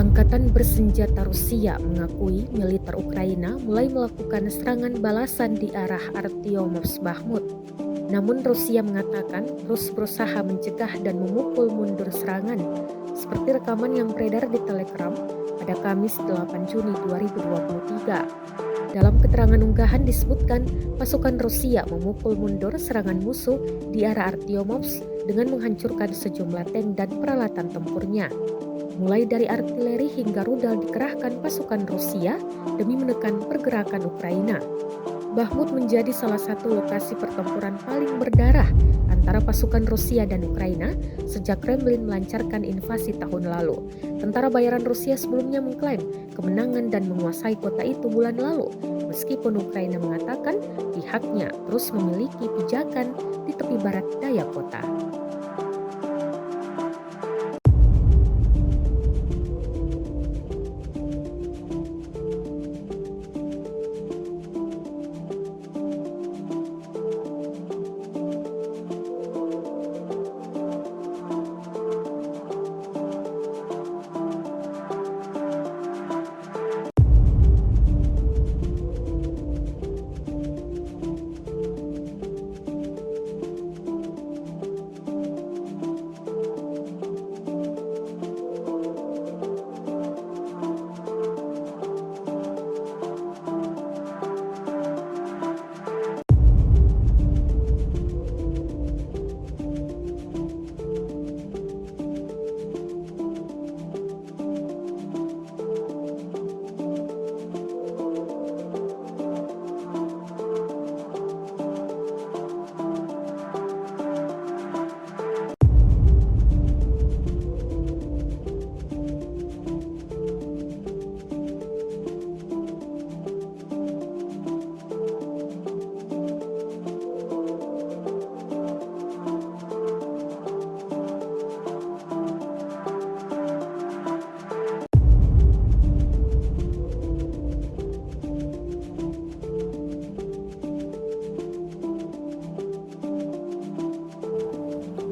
Angkatan bersenjata Rusia mengakui militer Ukraina mulai melakukan serangan balasan di arah Artyomov Bakhmut. Namun Rusia mengatakan terus berusaha mencegah dan memukul mundur serangan, seperti rekaman yang beredar di Telegram pada Kamis 8 Juni 2023. Dalam keterangan unggahan disebutkan pasukan Rusia memukul mundur serangan musuh di arah Artyomov dengan menghancurkan sejumlah tank dan peralatan tempurnya. Mulai dari artileri hingga rudal dikerahkan pasukan Rusia demi menekan pergerakan Ukraina. Bakhmut menjadi salah satu lokasi pertempuran paling berdarah antara pasukan Rusia dan Ukraina sejak Kremlin melancarkan invasi tahun lalu. Tentara bayaran Rusia sebelumnya mengklaim kemenangan dan menguasai kota itu bulan lalu, meskipun Ukraina mengatakan pihaknya terus memiliki pijakan di tepi barat daya kota.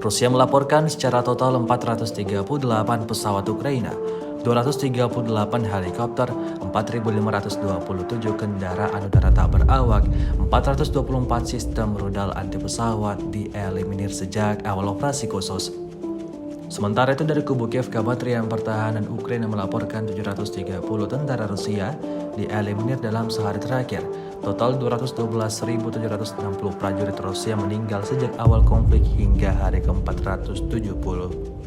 Rusia melaporkan secara total 438 pesawat Ukraina, 238 helikopter, 4.527 kendaraan udara tak berawak, 424 sistem rudal anti pesawat dieliminir sejak awal operasi khusus. Sementara itu dari kubu Kiev, Kementerian Pertahanan Ukraina melaporkan 730 tentara Rusia dieliminir dalam sehari terakhir. Total 212.760 prajurit Rusia meninggal sejak awal konflik hingga hari ke-470.